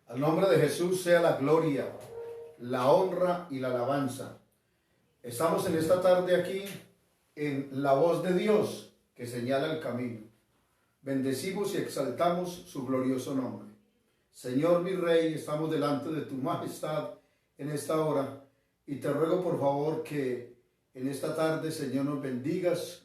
Al nombre de Jesús sea la gloria, la honra y la alabanza. Estamos en esta tarde aquí en la voz de Dios que señala el camino. Bendecimos y exaltamos su glorioso nombre. Señor mi Rey, estamos delante de tu majestad en esta hora y te ruego por favor que en esta tarde, Señor, nos bendigas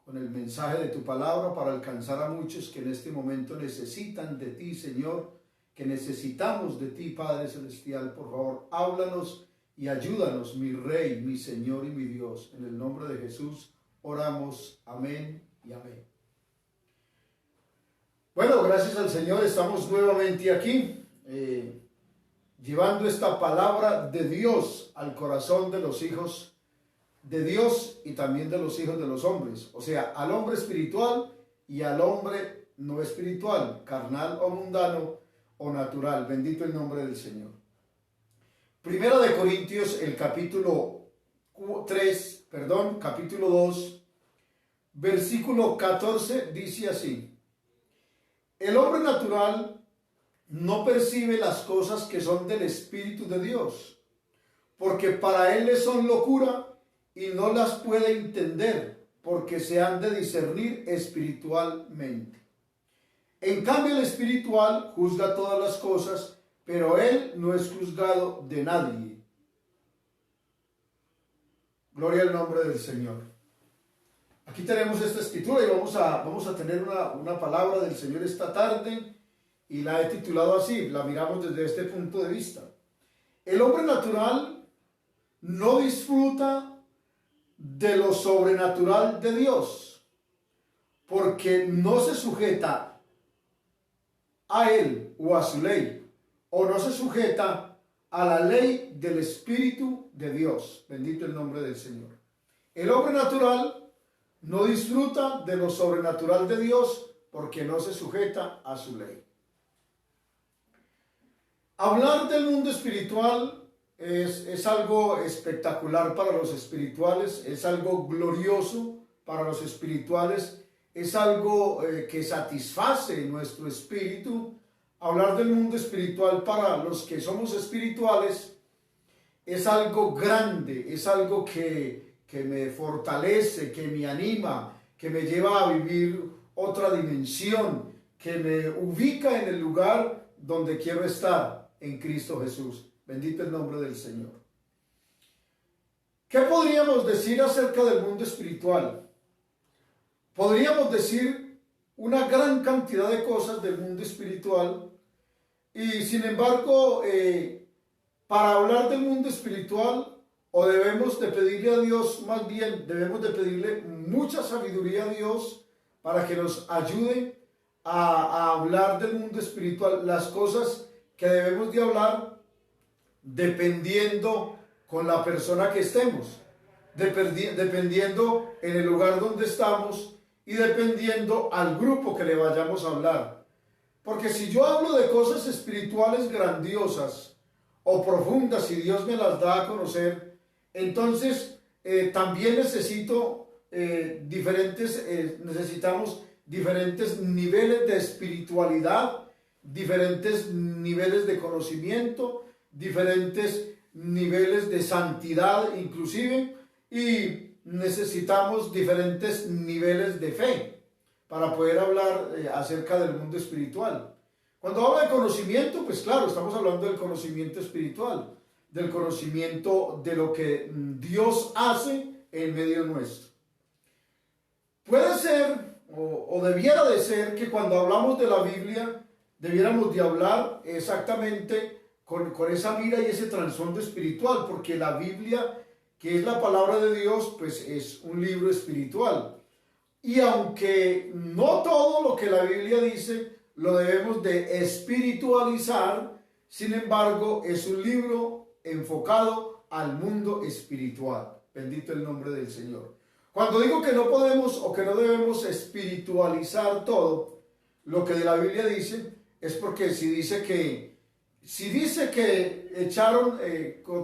con el mensaje de tu palabra para alcanzar a muchos que en este momento necesitan de ti, Señor, que necesitamos de ti, Padre Celestial. Por favor, háblanos y ayúdanos, mi Rey, mi Señor y mi Dios. En el nombre de Jesús oramos. Amén y amén. Bueno, gracias al Señor estamos nuevamente aquí, llevando esta palabra de Dios al corazón de los hijos de Dios y también de los hijos de los hombres, o sea, al hombre espiritual y al hombre no espiritual, carnal o mundano o natural. Bendito el nombre del Señor. Primera de Corintios, el capítulo 2, versículo 14, dice así: el hombre natural no percibe las cosas que son del Espíritu de Dios, porque para él le son locura y no las puede entender, porque se han de discernir espiritualmente. En cambio, el espiritual juzga todas las cosas, pero él no es juzgado de nadie. Gloria al nombre del Señor. Aquí tenemos esta escritura y vamos a tener una palabra del Señor esta tarde y la he titulado así, la miramos desde este punto de vista. El hombre natural no disfruta de lo sobrenatural de Dios, porque no se sujeta a él o a su ley, o no se sujeta a la ley del Espíritu de Dios. Bendito el nombre del Señor. El hombre natural no disfruta de lo sobrenatural de Dios porque no se sujeta a su ley. Hablar del mundo espiritual es algo espectacular para los espirituales, es algo glorioso para los espirituales, es algo que satisface nuestro espíritu. Hablar del mundo espiritual para los que somos espirituales es algo grande, es algo que me fortalece, que me anima, que me lleva a vivir otra dimensión, que me ubica en el lugar donde quiero estar, en Cristo Jesús. Bendito el nombre del Señor. ¿Qué podríamos decir acerca del mundo espiritual? Podríamos decir una gran cantidad de cosas del mundo espiritual y sin embargo, para hablar del mundo espiritual, o debemos de pedirle a Dios, más bien debemos de pedirle mucha sabiduría a Dios para que nos ayude a hablar del mundo espiritual, las cosas que debemos de hablar dependiendo con la persona que estemos, dependiendo en el lugar donde estamos y dependiendo al grupo que le vayamos a hablar. Porque si yo hablo de cosas espirituales grandiosas o profundas, si Dios me las da a conocer, entonces también necesitamos diferentes niveles de espiritualidad, diferentes niveles de conocimiento, diferentes niveles de santidad inclusive, y necesitamos diferentes niveles de fe para poder hablar acerca del mundo espiritual. Cuando habla de conocimiento, pues claro, estamos hablando del conocimiento espiritual, del conocimiento de lo que Dios hace en medio nuestro. Puede ser, o debiera de ser, que cuando hablamos de la Biblia, debiéramos de hablar exactamente con esa mira y ese trasfondo espiritual, porque la Biblia, que es la palabra de Dios, pues es un libro espiritual. Y aunque no todo lo que la Biblia dice lo debemos de espiritualizar, sin embargo, es un libro enfocado al mundo espiritual. Bendito el nombre del Señor. Cuando digo que no podemos o que no debemos espiritualizar todo lo que de la Biblia dice, es porque si dice que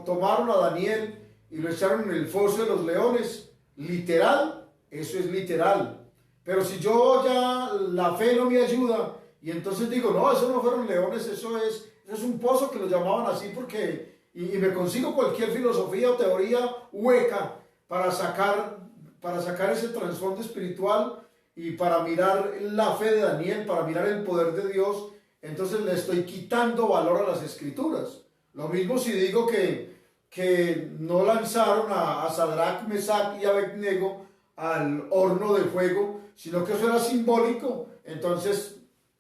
tomaron a Daniel y lo echaron en el foso de los leones, literal, eso es literal. Pero si yo ya la fe no me ayuda Y entonces digo, no, eso no fueron leones, eso es un pozo que lo llamaban así porque, y me consigo cualquier filosofía o teoría hueca para sacar ese trasfondo espiritual y para mirar la fe de Daniel, para mirar el poder de Dios. Entonces le estoy quitando valor a las escrituras. Lo mismo si digo que no lanzaron a Sadrach, Mesach y Abednego al horno de fuego, sino que eso era simbólico. Entonces,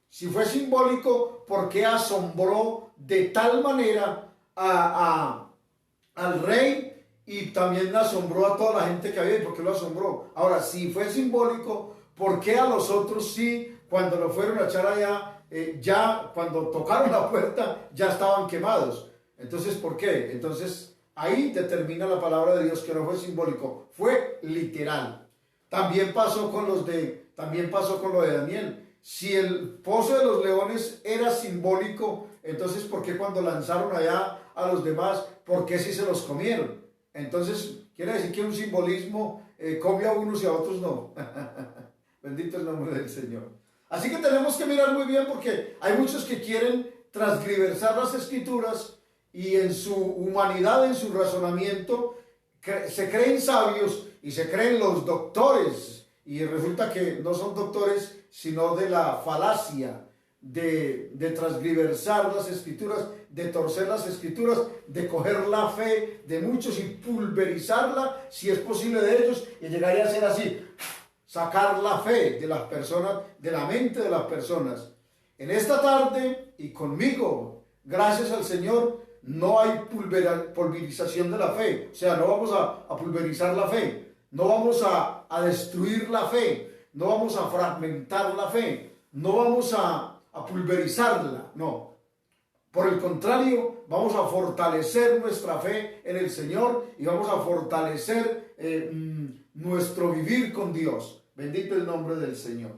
si fue simbólico, ¿por qué asombró de tal manera al rey y también asombró a toda la gente que había? ¿Y por qué lo asombró? Ahora, si fue simbólico, ¿por qué a los otros sí, cuando lo fueron a echar allá, ya cuando tocaron la puerta, ya estaban quemados? Entonces, ¿por qué? Entonces, ahí determina la palabra de Dios que no fue simbólico, fue literal. También pasó con lo de Daniel. Si el pozo de los leones era simbólico, entonces ¿por qué cuando lanzaron allá a los demás, por qué sí se los comieron? Entonces, quiere decir que un simbolismo come a unos y a otros no. Bendito el nombre del Señor. Así que tenemos que mirar muy bien porque hay muchos que quieren transgiversar las escrituras y en su humanidad, en su razonamiento, se creen sabios y se creen los doctores. Y resulta que no son doctores, sino de la falacia, de transgiversar las escrituras, de torcer las escrituras, de coger la fe de muchos y pulverizarla, si es posible, de ellos, y llegaría a ser así, sacar la fe de las personas, de la mente de las personas. En esta tarde y conmigo, gracias al Señor, no hay pulverización de la fe. O sea, no vamos a pulverizar la fe, no vamos a destruir la fe, no vamos a fragmentar la fe, no vamos a pulverizarla, no. Por el contrario, vamos a fortalecer nuestra fe en el Señor y vamos a fortalecer nuestro vivir con Dios. Bendito el nombre del Señor.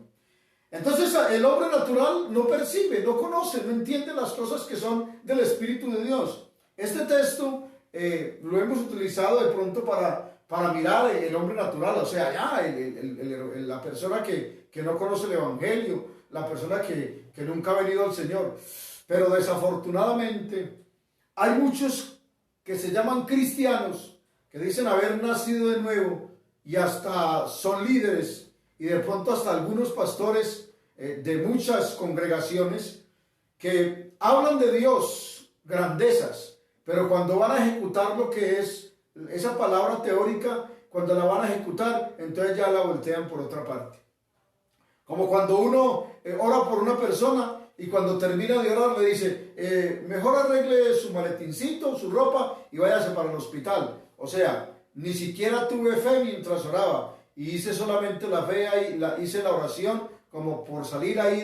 Entonces el hombre natural no percibe, no conoce, no entiende las cosas que son del Espíritu de Dios. Este texto lo hemos utilizado de pronto para mirar el hombre natural, o sea, ya la persona que no conoce el Evangelio, la persona que nunca ha venido al Señor. Pero desafortunadamente hay muchos que se llaman cristianos, que dicen haber nacido de nuevo y hasta son líderes y de pronto hasta algunos pastores de muchas congregaciones que hablan de Dios, grandezas, pero cuando van a ejecutar lo que es esa palabra teórica, cuando la van a ejecutar, entonces ya la voltean por otra parte. Como cuando uno ora por una persona y cuando termina de orar le dice, mejor arregle su maletincito, su ropa y váyase para el hospital. O sea, ni siquiera tuve fe mientras oraba y hice solamente la fe ahí, hice la oración como por salir ahí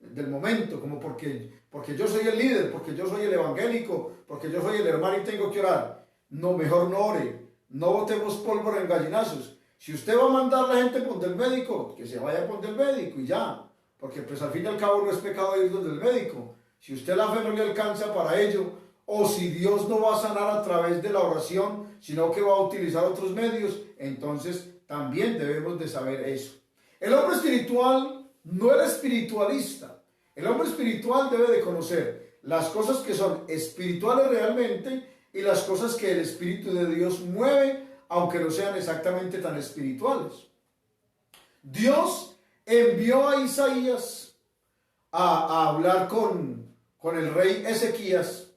del momento, como porque yo soy el líder, porque yo soy el evangélico, porque yo soy el hermano y tengo que orar. No, mejor no ore, no botemos pólvora en gallinazos. Si usted va a mandar a la gente por el médico, que se vaya por el médico y ya, porque pues al fin y al cabo no es pecado ir donde el médico. Si usted la fe no le alcanza para ello, o si Dios no va a sanar a través de la oración, sino que va a utilizar otros medios, entonces también debemos de saber eso. El hombre espiritual no era espiritualista. El hombre espiritual debe de conocer las cosas que son espirituales realmente y las cosas que el Espíritu de Dios mueve, aunque no sean exactamente tan espirituales. Dios envió a Isaías a hablar con el rey Ezequías.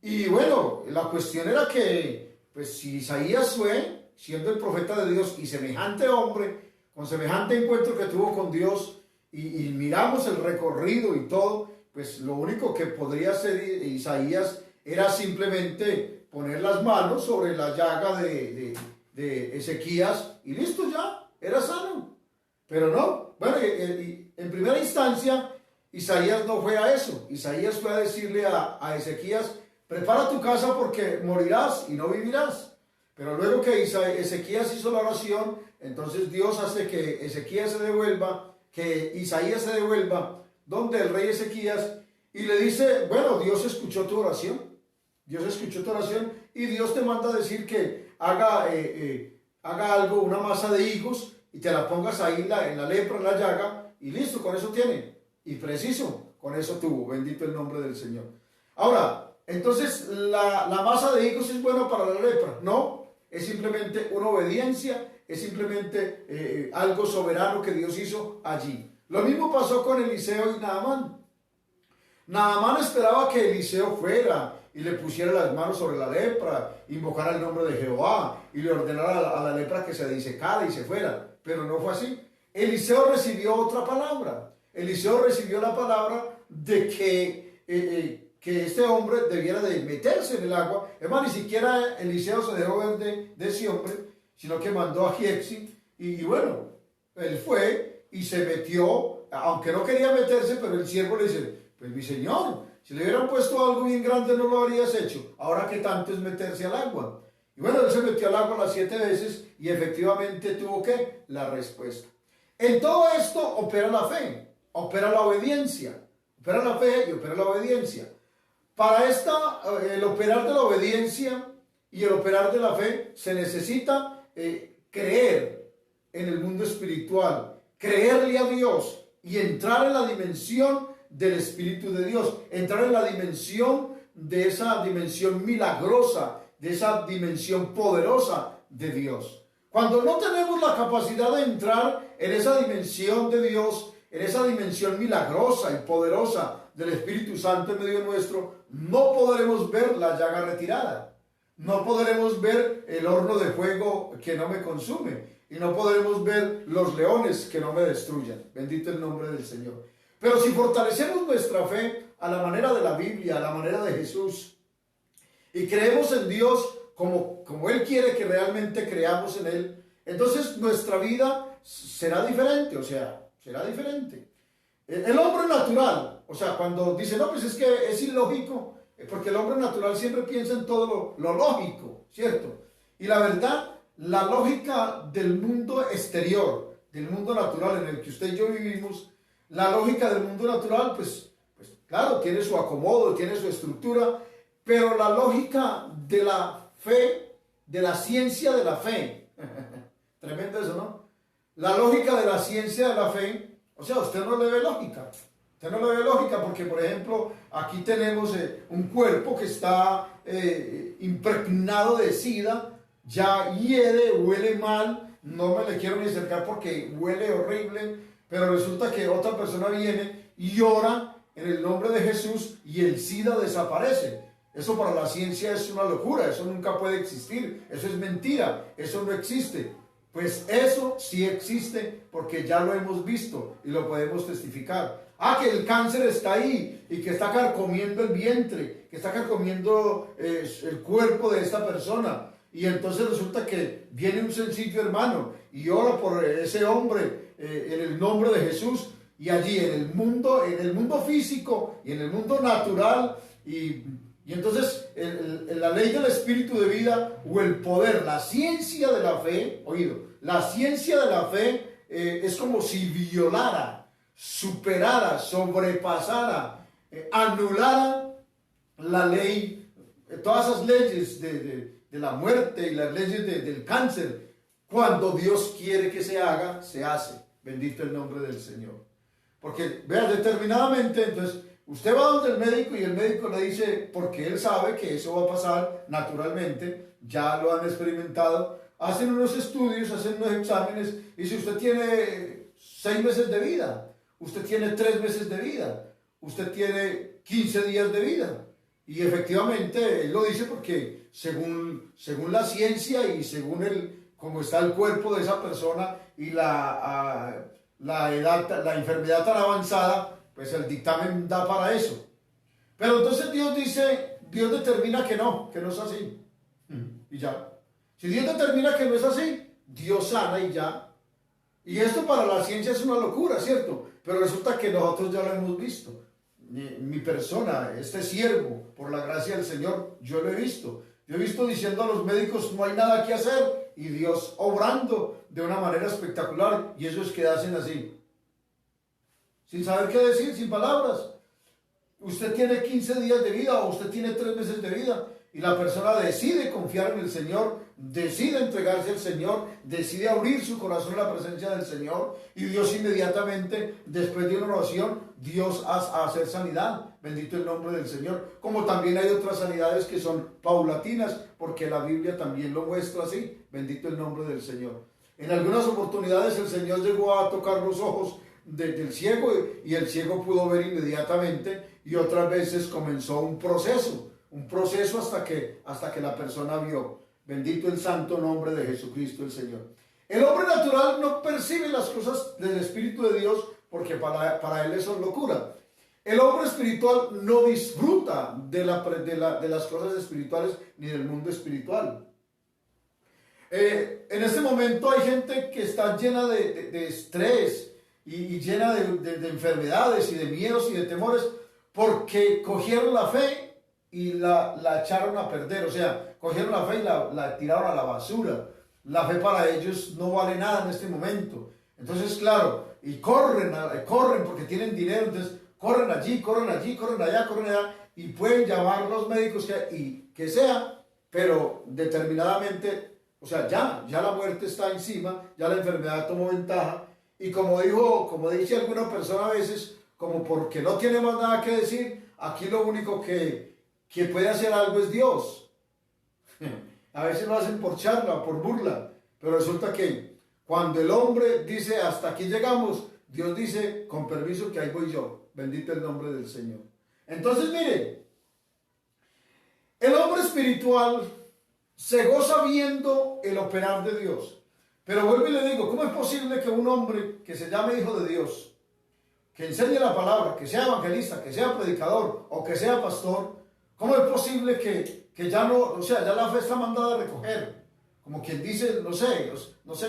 Y bueno, la cuestión era que, pues si Isaías fue, siendo el profeta de Dios y semejante hombre, con semejante encuentro que tuvo con Dios, y miramos el recorrido y todo, pues lo único que podría hacer Isaías era simplemente poner las manos sobre la llaga de Ezequías y listo, ya, era sano. Pero no, bueno, en primera instancia Isaías no fue a eso. Isaías fue a decirle a Ezequías, prepara tu casa porque morirás y no vivirás. Pero luego que Ezequías hizo la oración, entonces Dios hace que Ezequías se devuelva, que Isaías se devuelva donde el rey Ezequías y le dice, bueno, Dios escuchó tu oración. Dios escuchó tu oración y Dios te manda a decir que haga algo, una masa de higos y te la pongas ahí en la lepra, en la llaga y listo, con eso tiene. Y preciso, con eso tuvo, bendito el nombre del Señor. Ahora, entonces, ¿la masa de higos es buena para la lepra? No, es simplemente una obediencia, es simplemente algo soberano que Dios hizo allí. Lo mismo pasó con Eliseo y Naamán. Naamán esperaba que Eliseo fuera y le pusiera las manos sobre la lepra, invocara el nombre de Jehová y le ordenara a la lepra que se disecara y se fuera. Pero no fue así. Eliseo recibió otra palabra. Eliseo recibió la palabra de que este hombre debiera de meterse en el agua. Es más, ni siquiera Eliseo se dejó ver de ese hombre, sino que mandó a Giezi y bueno, él fue y se metió, aunque no quería meterse, pero el siervo le dice, pues mi señor, si le hubieran puesto algo bien grande no lo habrías hecho, ahora que tanto es meterse al agua. Y bueno, él se metió al agua las 7 veces y efectivamente tuvo ¿qué? La respuesta. En todo esto opera la fe, opera la obediencia, opera la fe y opera la obediencia. Para el operar de la obediencia y el operar de la fe se necesita creer en el mundo espiritual, creerle a Dios y entrar en la dimensión del Espíritu de Dios, entrar en la dimensión de esa dimensión milagrosa, de esa dimensión poderosa de Dios. Cuando no tenemos la capacidad de entrar en esa dimensión de Dios, en esa dimensión milagrosa y poderosa del Espíritu Santo en medio nuestro, no podremos ver la llaga retirada, no podremos ver el horno de fuego que no me consume y no podremos ver los leones que no me destruyan. Bendito el nombre del Señor. Pero si fortalecemos nuestra fe a la manera de la Biblia, a la manera de Jesús, y creemos en Dios como Él quiere que realmente creamos en Él, entonces nuestra vida será diferente, o sea, será diferente. El hombre natural, o sea, cuando dice, no, pues es que es ilógico, porque el hombre natural siempre piensa en todo lo lógico, ¿cierto? Y la verdad, la lógica del mundo exterior, del mundo natural en el que usted y yo vivimos, la lógica del mundo natural, pues claro, tiene su acomodo, tiene su estructura, pero la lógica de la fe, de la ciencia de la fe, tremendo eso, ¿no? La lógica de la ciencia de la fe, o sea, usted no le ve lógica. Usted no le ve lógica porque, por ejemplo, aquí tenemos un cuerpo que está impregnado de sida, ya hiede, huele mal, no me le quiero ni acercar porque huele horrible, pero resulta que otra persona viene y ora en el nombre de Jesús y el SIDA desaparece. Eso para la ciencia es una locura, eso nunca puede existir, eso es mentira, eso no existe. Pues eso sí existe porque ya lo hemos visto y lo podemos testificar. Que el cáncer está ahí y que está carcomiendo el vientre, que está carcomiendo el cuerpo de esta persona. Y entonces resulta que viene un sencillo hermano y ora por ese hombre en el nombre de Jesús. Y allí en el mundo físico y en el mundo natural y entonces la ley del espíritu de vida o el poder, la ciencia de la fe, la ciencia de la fe es como si violara, superara, sobrepasara, anulara la ley, todas esas leyes de la muerte y las leyes del cáncer. Cuando Dios quiere que se haga, se hace. Bendito el nombre del Señor. Porque, vea, determinadamente, entonces, usted va donde el médico y el médico le dice, porque él sabe que eso va a pasar naturalmente, ya lo han experimentado, hacen unos estudios, hacen unos exámenes, y si usted tiene 6 meses de vida, usted tiene 3 meses de vida, usted tiene 15 días de vida. Y efectivamente, él lo dice porque según la ciencia y según cómo está el cuerpo de esa persona y la edad, la enfermedad tan avanzada, pues el dictamen da para eso. Pero entonces Dios determina que no es así. Y ya. Si Dios determina que no es así, Dios sana y ya. Y esto para la ciencia es una locura, ¿cierto? Pero resulta que nosotros ya lo hemos visto. Mi persona, este siervo, por la gracia del Señor, yo lo he visto. Yo he visto diciendo a los médicos, no hay nada que hacer, y Dios obrando de una manera espectacular, y ellos quedasen así, sin saber qué decir, sin palabras. usted tiene 15 días de vida o usted tiene 3 meses de vida y la persona decide confiar en el Señor, decide entregarse al Señor, decide abrir su corazón a la presencia del Señor y Dios inmediatamente, después de una oración, Dios a hacer sanidad. Bendito el nombre del Señor. Como también hay otras sanidades que son paulatinas, porque la Biblia también lo muestra así. Bendito el nombre del Señor. En algunas oportunidades el Señor llegó a tocar los ojos del ciego y el ciego pudo ver inmediatamente, y otras veces comenzó un proceso hasta que la persona vio. Bendito el santo nombre de Jesucristo el Señor. El hombre natural no percibe las cosas del Espíritu de Dios porque para él eso es locura. El hombre espiritual no disfruta de las cosas espirituales ni del mundo espiritual. En este momento hay gente que está llena de estrés y llena de enfermedades y de miedos y de temores porque cogieron la fe y la echaron a perder. O sea, cogieron la fe y la tiraron a la basura. La fe para ellos no vale nada en este momento. Entonces, claro, y corren porque tienen dinero, entonces corren allí, corren allá, y pueden llamar a los médicos que sea, pero determinadamente, o sea, ya la muerte está encima, ya la enfermedad tomó ventaja, y como dice alguna persona a veces, como porque no tiene más nada que decir, aquí lo único que puede hacer algo es Dios. A veces lo hacen por charla, por burla, pero resulta que cuando el hombre dice hasta aquí llegamos, Dios dice con permiso que ahí voy yo. Bendito el nombre del Señor. Entonces mire, el hombre espiritual se goza viendo el operar de Dios. Pero vuelvo y le digo, ¿cómo es posible que un hombre que se llame hijo de Dios, que enseñe la palabra, que sea evangelista, que sea predicador o que sea pastor, cómo es posible que ya no, o sea, ya la fe está mandada a recoger? Como quien dice, no sé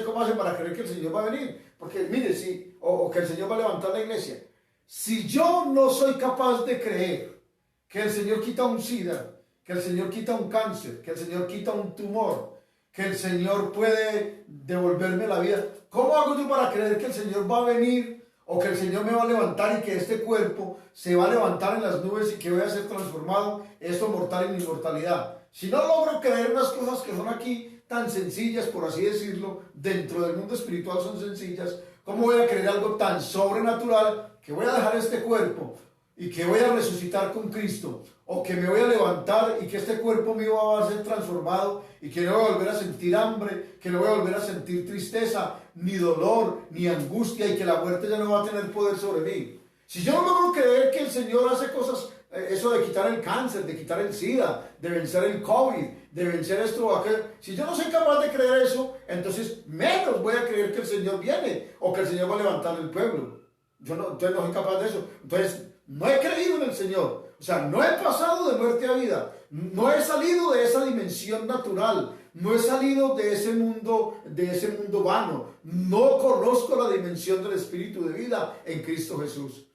cómo hacen para creer que el Señor va a venir. Porque mire, o que el Señor va a levantar la iglesia. Si yo no soy capaz de creer que el Señor quita un SIDA, que el Señor quita un cáncer, que el Señor quita un tumor, que el Señor puede devolverme la vida, ¿cómo hago yo para creer que el Señor va a venir o que el Señor me va a levantar y que este cuerpo se va a levantar en las nubes y que voy a ser transformado, esto mortal en inmortalidad? Si no logro creer unas cosas que son aquí tan sencillas, por así decirlo, dentro del mundo espiritual son sencillas, ¿cómo voy a creer algo tan sobrenatural que voy a dejar este cuerpo y que voy a resucitar con Cristo? O que me voy a levantar y que este cuerpo mío va a ser transformado y que no voy a volver a sentir hambre, que no voy a volver a sentir tristeza, ni dolor, ni angustia, y que la muerte ya no va a tener poder sobre mí. Si yo no logro creer que el Señor hace cosas, eso de quitar el cáncer, de quitar el SIDA, de vencer el COVID, de vencer esto o aquello, si yo no soy capaz de creer eso, entonces menos voy a creer que el Señor viene o que el Señor va a levantar el pueblo. Entonces no soy capaz de eso. Entonces no he creído en el Señor. O sea, no he pasado de muerte a vida. No he salido de esa dimensión natural. No he salido de ese mundo vano. No conozco la dimensión del espíritu de vida en Cristo Jesús.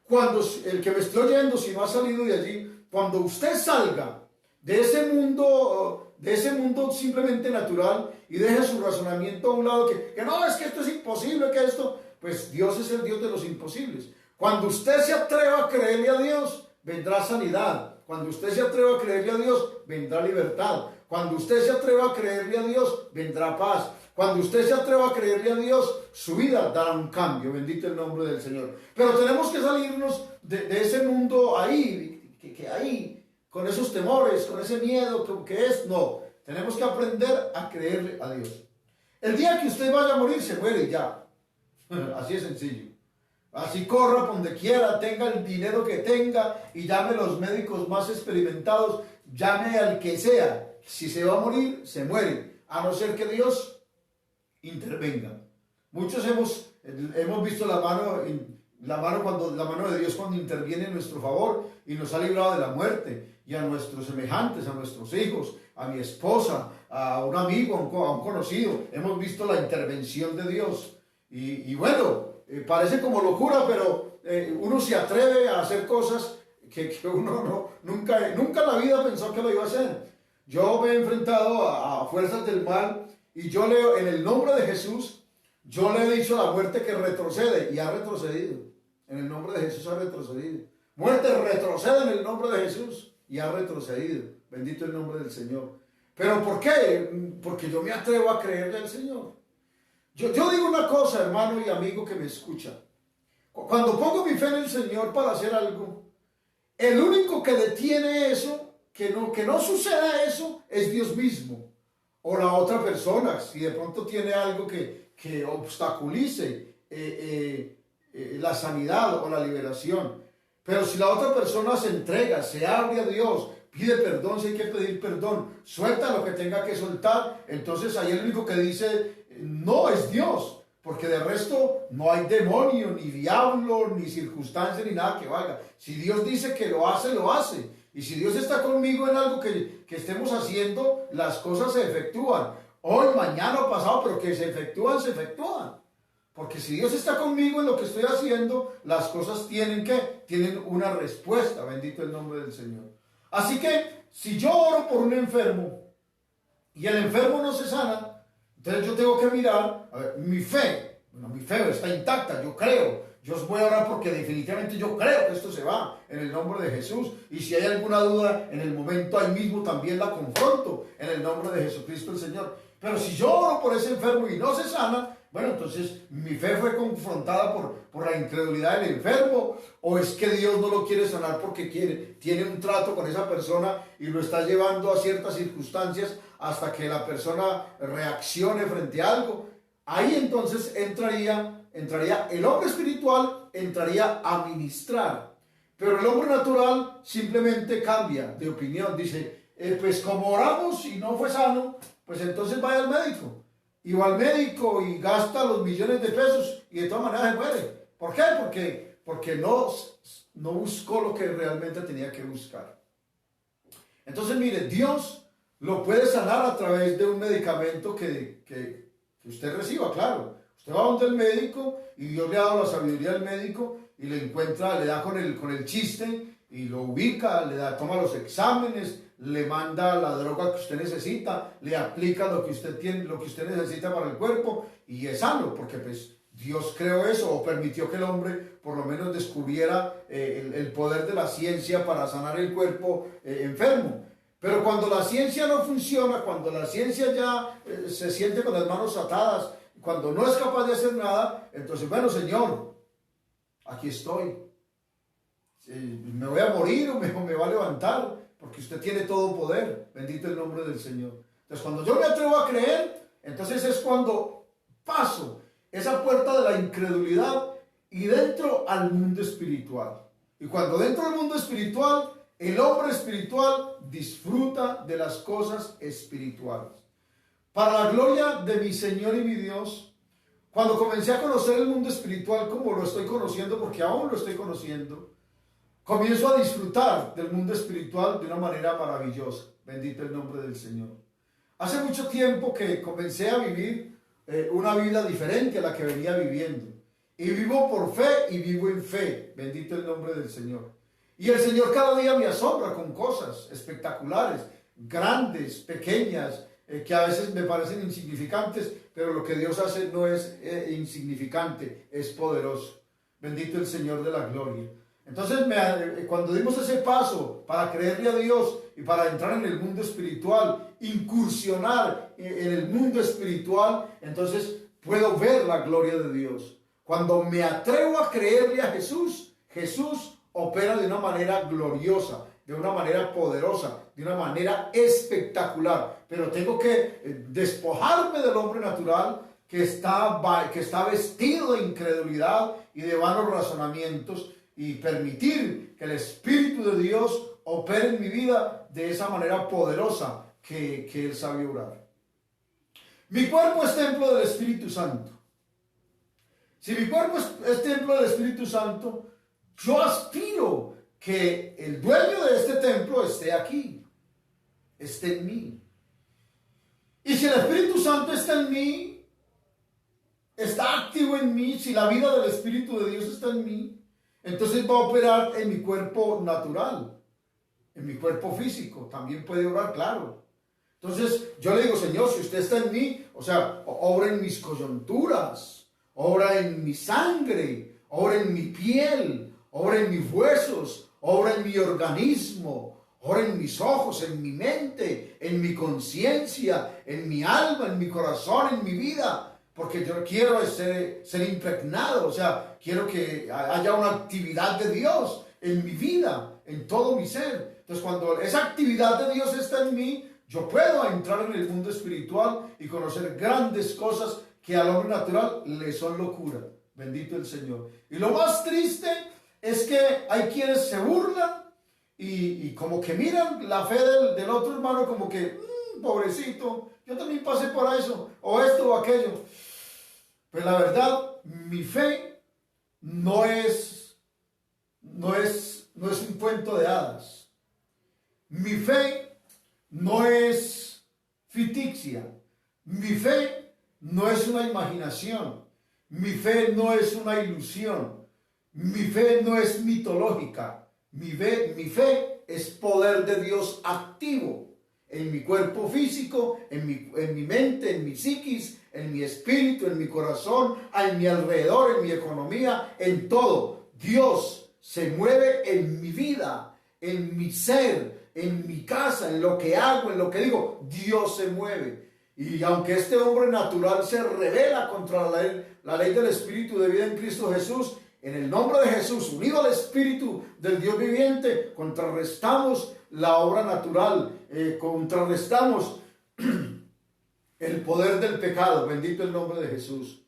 Cuando el que me esté oyendo, si no ha salido de allí, cuando usted salga de ese mundo simplemente natural y deje su razonamiento a un lado, que no, es que esto es imposible, que esto, pues Dios es el Dios de los imposibles. Cuando usted se atreva a creerle a Dios, vendrá sanidad. Cuando usted se atreva a creerle a Dios, vendrá libertad. Cuando usted se atreva a creerle a Dios, vendrá paz. Cuando usted se atreva a creerle a Dios, su vida dará un cambio. Bendito el nombre del Señor. Pero tenemos que salirnos de ese mundo ahí, que ahí, con esos temores, con ese miedo que es. No, tenemos que aprender a creerle a Dios. El día que usted vaya a morir, se muere ya. Así es sencillo. Así corra por donde quiera, tenga el dinero que tenga y llame a los médicos más experimentados, llame al que sea. Si se va a morir, se muere, a no ser que Dios intervenga. Muchos hemos visto la mano de Dios cuando interviene en nuestro favor y nos ha librado de la muerte, y a nuestros semejantes, a nuestros hijos, a mi esposa, a un amigo, a un conocido. Hemos visto la intervención de Dios. Y bueno, parece como locura, pero uno se atreve a hacer cosas que uno nunca en la vida pensó que lo iba a hacer. Yo me he enfrentado a fuerzas del mal y yo leo en el nombre de Jesús, yo le he dicho a la muerte que retrocede y ha retrocedido. En el nombre de Jesús ha retrocedido. Muerte, retrocede en el nombre de Jesús. Y ha retrocedido. Bendito el nombre del Señor. ¿Pero por qué? Porque yo me atrevo a creerle al Señor. Yo digo una cosa, hermano y amigo que me escucha. Cuando pongo mi fe en el Señor para hacer algo, el único que detiene eso, que no suceda eso, es Dios mismo. O la otra persona, si de pronto tiene algo que obstaculice la sanidad o la liberación. Pero si la otra persona se entrega, se abre a Dios, pide perdón si hay que pedir perdón, suelta lo que tenga que soltar, entonces ahí el único que dice no es Dios, porque de resto no hay demonio, ni diablo, ni circunstancia, ni nada que valga. Si Dios dice que lo hace, lo hace. Y si Dios está conmigo en algo que estemos haciendo, las cosas se efectúan. Hoy, mañana o pasado, pero que se efectúan, se efectúan. Porque si Dios está conmigo en lo que estoy haciendo, las cosas tienen una respuesta. Bendito el nombre del Señor. Así que, si yo oro por un enfermo y el enfermo no se sana, entonces yo tengo que mirar, a ver, mi fe está intacta, yo creo. Yo os voy a orar porque definitivamente yo creo que esto se va en el nombre de Jesús. Y si hay alguna duda, en el momento ahí mismo también la confronto en el nombre de Jesucristo el Señor. Pero si yo oro por ese enfermo y no se sana, bueno, entonces mi fe fue confrontada por la incredulidad del enfermo, o es que Dios no lo quiere sanar porque tiene un trato con esa persona y lo está llevando a ciertas circunstancias hasta que la persona reaccione frente a algo. Ahí entonces entraría el hombre espiritual, entraría a ministrar. Pero el hombre natural simplemente cambia de opinión. Dice, pues como oramos y no fue sano, pues entonces vaya al médico. Y va al médico y gasta los millones de pesos y de todas maneras se muere. ¿Por qué? Porque no buscó lo que realmente tenía que buscar. Entonces mire, Dios lo puede sanar a través de un medicamento que usted reciba, claro. Usted va donde el médico y Dios le ha dado la sabiduría al médico y le da con el chiste y lo ubica, toma los exámenes, le manda la droga que usted necesita, le aplica lo que usted necesita para el cuerpo y es sano, porque pues Dios creó eso o permitió que el hombre por lo menos descubriera el poder de la ciencia para sanar el cuerpo enfermo. Pero cuando la ciencia no funciona, cuando la ciencia ya se siente con las manos atadas, cuando no es capaz de hacer nada, entonces, bueno, Señor, aquí estoy. Me voy a morir o me va a levantar, porque usted tiene todo poder. Bendito el nombre del Señor. Entonces, cuando yo me atrevo a creer, entonces es cuando paso esa puerta de la incredulidad y dentro al mundo espiritual. Y cuando dentro del mundo espiritual, el hombre espiritual disfruta de las cosas espirituales. Para la gloria de mi Señor y mi Dios, cuando comencé a conocer el mundo espiritual como lo estoy conociendo, porque aún lo estoy conociendo, comienzo a disfrutar del mundo espiritual de una manera maravillosa. Bendito el nombre del Señor. Hace mucho tiempo que comencé a vivir una vida diferente a la que venía viviendo. Y vivo por fe y vivo en fe. Bendito el nombre del Señor. Y el Señor cada día me asombra con cosas espectaculares, grandes, pequeñas, que a veces me parecen insignificantes, pero lo que Dios hace no es insignificante, es poderoso. Bendito el Señor de la gloria. Entonces, cuando dimos ese paso para creerle a Dios y para entrar en el mundo espiritual, incursionar en el mundo espiritual, entonces puedo ver la gloria de Dios. Cuando me atrevo a creerle a Jesús, Jesús opera de una manera gloriosa, de una manera poderosa, de una manera espectacular. Pero tengo que despojarme del hombre natural que está vestido de incredulidad y de vanos razonamientos y permitir que el Espíritu de Dios opere en mi vida de esa manera poderosa que Él sabe obrar. Mi cuerpo es templo del Espíritu Santo. Si mi cuerpo es templo del Espíritu Santo, yo aspiro que el dueño de este templo esté aquí, esté en mí. Y si el Espíritu Santo está en mí, está activo en mí, si la vida del Espíritu de Dios está en mí, entonces va a operar en mi cuerpo natural, en mi cuerpo físico, también puede obrar, claro. Entonces yo le digo, Señor, si usted está en mí, o sea, obra en mis coyunturas, obra en mi sangre, obra en mi piel, obra en mis huesos, obra en mi organismo, obra en mis ojos, en mi mente, en mi conciencia, en mi alma, en mi corazón, en mi vida, porque yo quiero ser impregnado, o sea, quiero que haya una actividad de Dios en mi vida, en todo mi ser. Entonces, cuando esa actividad de Dios está en mí, yo puedo entrar en el mundo espiritual y conocer grandes cosas que al hombre natural le son locura. Bendito el Señor. Y lo más triste es que hay quienes se burlan y como que miran la fe del otro hermano como que, pobrecito, yo también pasé por eso, o esto o aquello. Pero la verdad, mi fe no es un cuento de hadas. Mi fe no es ficticia. Mi fe no es una imaginación. Mi fe no es una ilusión. Mi fe no es mitológica. Mi fe es poder de Dios activo en mi cuerpo físico, en mi mente, en mi psiquis, en mi espíritu, en mi corazón, en mi alrededor, en mi economía, en todo. Dios se mueve en mi vida, en mi ser, en mi casa, en lo que hago, en lo que digo. Dios se mueve. Y aunque este hombre natural se rebela contra la ley del Espíritu de vida en Cristo Jesús, en el nombre de Jesús, unido al Espíritu del Dios viviente, contrarrestamos la obra natural, contrarrestamos el poder del pecado. Bendito el nombre de Jesús.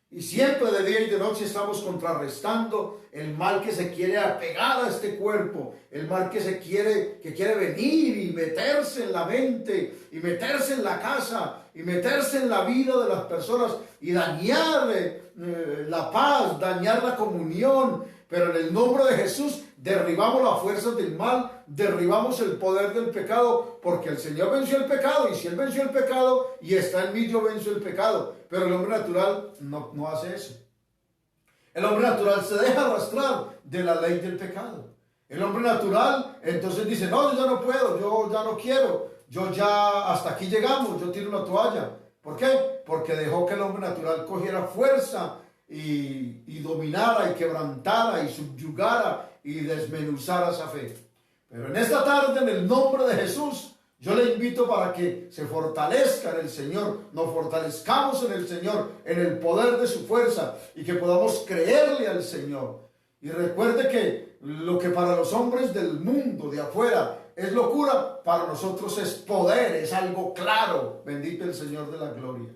Y siempre de día y de noche estamos contrarrestando el mal que se quiere apegar a este cuerpo, el mal que quiere venir y meterse en la mente, y meterse en la casa, y meterse en la vida de las personas, y dañar la paz, dañar la comunión. Pero en el nombre de Jesús derribamos las fuerzas del mal, derribamos el poder del pecado, porque el Señor venció el pecado, y si Él venció el pecado y está en mí, yo venzo el pecado. Pero el hombre natural no hace eso. El hombre natural se deja arrastrar de la ley del pecado. El hombre natural entonces dice, no, yo ya no puedo, yo ya no quiero, yo ya hasta aquí llegamos, yo tiro la toalla. ¿Por qué? Porque dejó que el hombre natural cogiera fuerza y dominara y quebrantara y subyugara y desmenuzara esa fe. Pero en esta tarde, en el nombre de Jesús, yo le invito para que se fortalezca en el Señor, nos fortalezcamos en el Señor, en el poder de su fuerza, y que podamos creerle al Señor. Y recuerde que lo que para los hombres del mundo, de afuera, es locura, para nosotros es poder, es algo claro. Bendito el Señor de la gloria.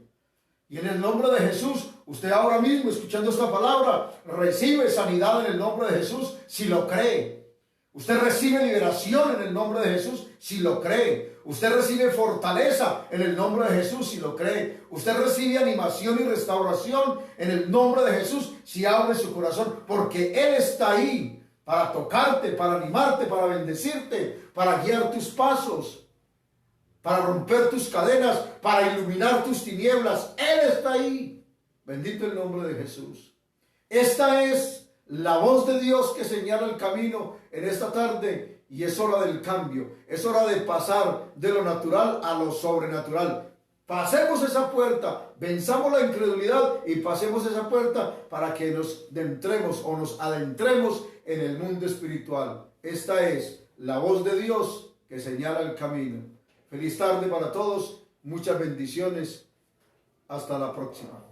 Y en el nombre de Jesús, usted ahora mismo, escuchando esta palabra, recibe sanidad en el nombre de Jesús si lo cree. Usted recibe liberación en el nombre de Jesús si lo cree. Usted recibe fortaleza en el nombre de Jesús si lo cree. Usted recibe animación y restauración en el nombre de Jesús si abre su corazón, porque Él está ahí para tocarte, para animarte, para bendecirte, para guiar tus pasos, para romper tus cadenas, para iluminar tus tinieblas. Él está ahí. Bendito el nombre de Jesús. Esta es la voz de Dios que señala el camino en esta tarde, y es hora del cambio. Es hora de pasar de lo natural a lo sobrenatural. Pasemos esa puerta, venzamos la incredulidad y pasemos esa puerta para que nos adentremos en el mundo espiritual. Esta es la voz de Dios que señala el camino. Feliz tarde para todos, muchas bendiciones, hasta la próxima.